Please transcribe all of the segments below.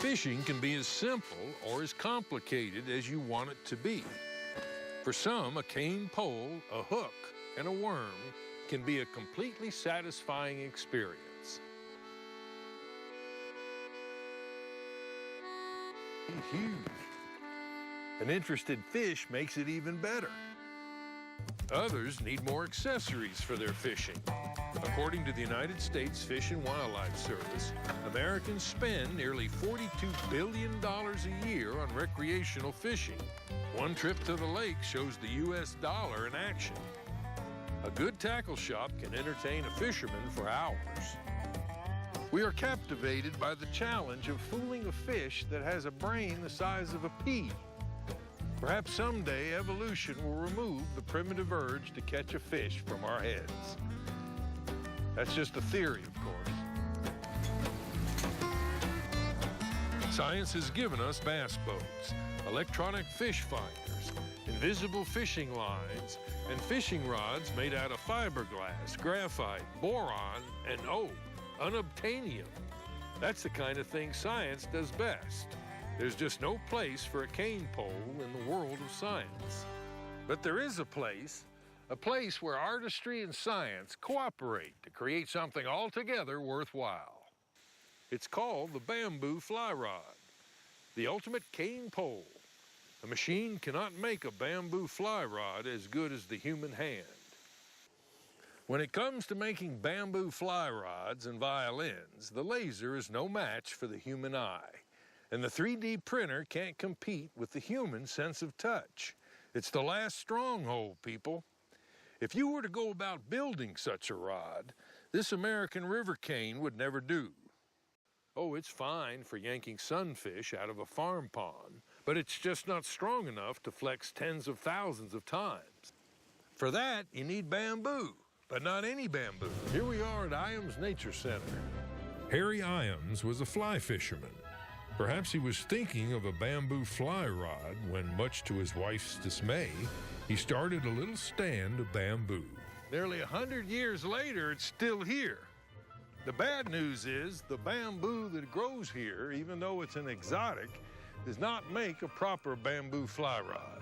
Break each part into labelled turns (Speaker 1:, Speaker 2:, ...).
Speaker 1: Fishing can be as simple or as complicated as you want it to be. For some, a cane pole, a hook, and a worm can be a completely satisfying experience. Huge. An interested fish makes it even better. Others need more accessories for their fishing. According to the United States Fish and Wildlife Service, Americans spend nearly $42 billion a year on recreational fishing. One trip to the lake shows the U.S. dollar in action. A good tackle shop can entertain a fisherman for hours. We are captivated by the challenge of fooling a fish that has a brain the size of a pea. Perhaps someday evolution will remove the primitive urge to catch a fish from our heads. That's just a theory, of course. Science has given us bass boats, electronic fish finders, invisible fishing lines, and fishing rods made out of fiberglass, graphite, boron, and unobtainium. That's the kind of thing science does best. There's just no place for a cane pole in the world of science. But there is a place where artistry and science cooperate to create something altogether worthwhile. It's called the bamboo fly rod, the ultimate cane pole. A machine cannot make a bamboo fly rod as good as the human hand. When it comes to making bamboo fly rods and violins, the laser is no match for the human eye. And the 3D printer can't compete with the human sense of touch. It's the last stronghold, people. If you were to go about building such a rod, this American river cane would never do. Oh, it's fine for yanking sunfish out of a farm pond, but it's just not strong enough to flex tens of thousands of times. For that, you need bamboo, but not any bamboo. Here we are at Iams Nature Center. Harry Iams was a fly fisherman. Perhaps he was thinking of a bamboo fly rod when, much to his wife's dismay, he started a little stand of bamboo. Nearly 100 years later, it's still here. The bad news is the bamboo that grows here, even though it's an exotic, does not make a proper bamboo fly rod.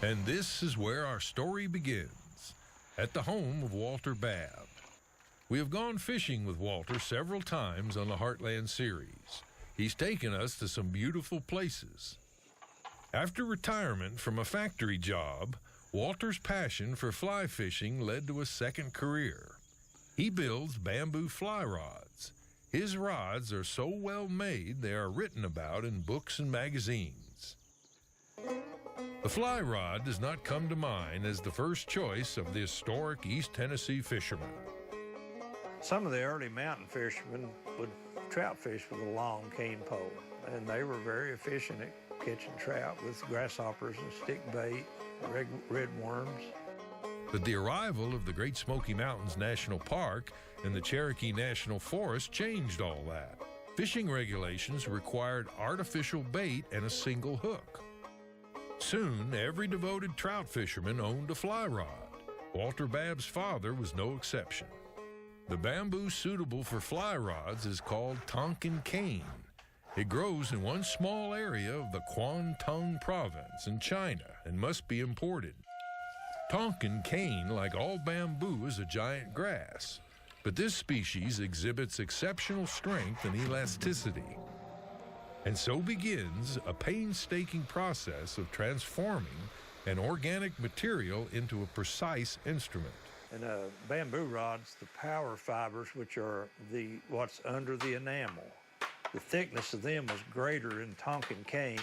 Speaker 1: And this is where our story begins, at the home of Walter Babb. We have gone fishing with Walter several times on the Heartland Series. He's taken us to some beautiful places. After retirement from a factory job, Walter's passion for fly fishing led to a second career. He builds bamboo fly rods. His rods are so well made they are written about in books and magazines. The fly rod does not come to mind as the first choice of the historic East Tennessee fishermen.
Speaker 2: Some of the early mountain fishermen would trout fish with a long cane pole, and they were very efficient at catching trout with grasshoppers and stick bait, red worms.
Speaker 1: But the arrival of the Great Smoky Mountains National Park and the Cherokee National Forest changed all that. Fishing regulations required artificial bait and a single hook. Soon, every devoted trout fisherman owned a fly rod. Walter Babb's father was no exception. The bamboo suitable for fly rods is called Tonkin cane. It grows in one small area of the Kwantung province in China and must be imported. Tonkin cane, like all bamboo, is a giant grass, but this species exhibits exceptional strength and elasticity. And so begins a painstaking process of transforming an organic material into a precise instrument.
Speaker 2: And bamboo rods, the power fibers, which are what's under the enamel, the thickness of them was greater in Tonkin cane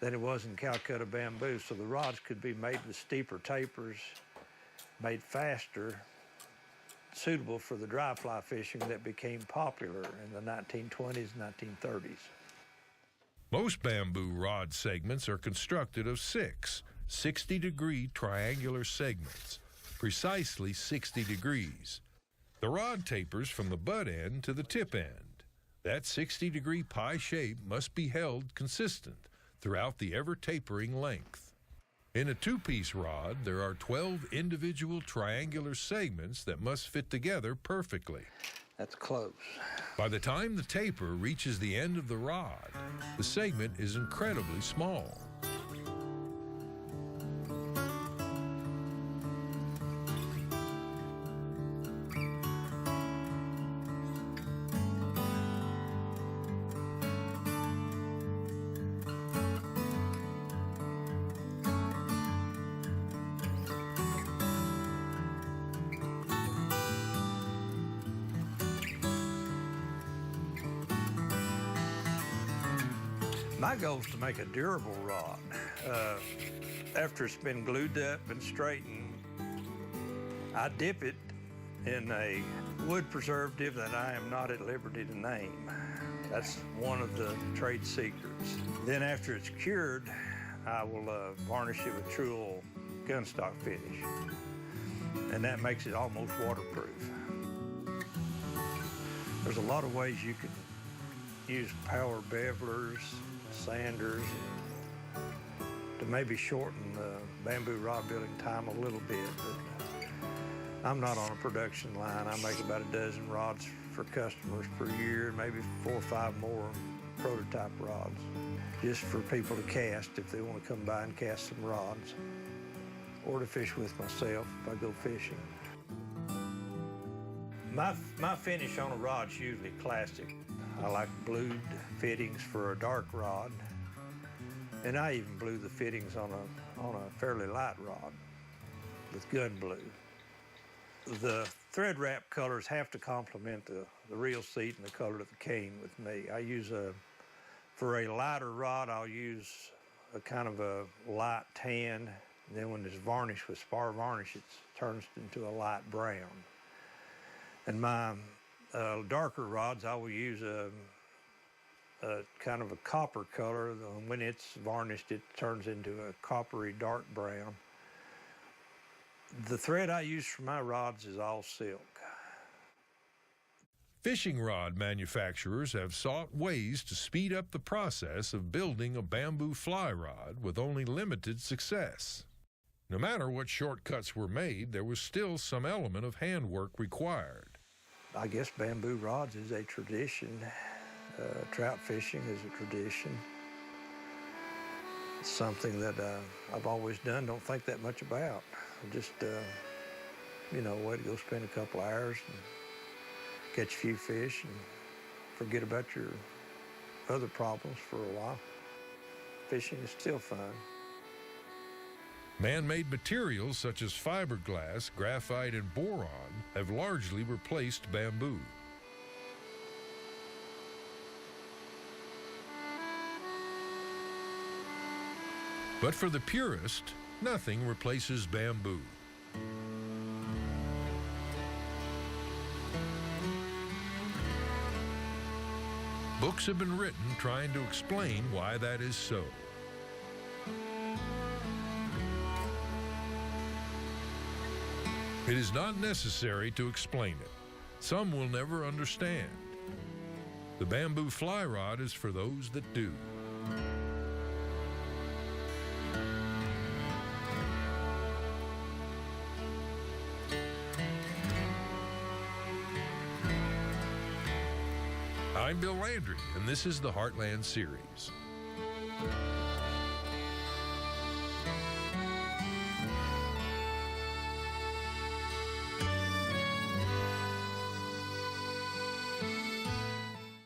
Speaker 2: than it was in Calcutta bamboo, so the rods could be made with steeper tapers, made faster, suitable for the dry fly fishing that became popular in the 1920s and 1930s.
Speaker 1: Most bamboo rod segments are constructed of 6 60-degree triangular segments, precisely 60 degrees. The rod tapers from the butt end to the tip end. That 60-degree pie shape must be held consistent throughout the ever-tapering length. In a 2-piece rod, there are 12 individual triangular segments that must fit together perfectly.
Speaker 2: That's close.
Speaker 1: By the time the taper reaches the end of the rod, the segment is incredibly small.
Speaker 2: My goal is to make a durable rod. After it's been glued up and straightened, I dip it in a wood preservative that I am not at liberty to name. That's one of the trade secrets. Then after it's cured, I will varnish it with Truel gunstock finish. And that makes it almost waterproof. There's a lot of ways you can use power bevelers, sanders, to maybe shorten the bamboo rod building time a little bit. But I'm not on a production line. I make about a dozen rods for customers per year, maybe 4 or 5 more prototype rods, just for people to cast if they want to come by and cast some rods, or to fish with myself if I go fishing. My finish on a rod's usually classic. I like blued fittings for a dark rod, and I even blue the fittings on a fairly light rod with gun blue. The thread wrap colors have to complement the reel seat and the color of the cane with me. I use for a lighter rod, I'll use a kind of a light tan, and then when it's varnished with spar varnish, it turns into a light brown. And my darker rods, I will use a kind of a copper color. When it's varnished, it turns into a coppery dark brown. The thread I use for my rods is all silk.
Speaker 1: Fishing rod manufacturers have sought ways to speed up the process of building a bamboo fly rod with only limited success. No matter what shortcuts were made, there was still some element of handwork required.
Speaker 2: I guess bamboo rods is a tradition. Trout fishing is a tradition. It's something that I've always done, don't think that much about. Just, way to go spend a couple hours and catch a few fish and forget about your other problems for a while. Fishing is still fun.
Speaker 1: Man-made materials such as fiberglass, graphite, and boron have largely replaced bamboo. But for the purist, nothing replaces bamboo. Books have been written trying to explain why that is so. It is not necessary to explain it. Some will never understand. The bamboo fly rod is for those that do. I'm Bill Landry, and this is the Heartland Series.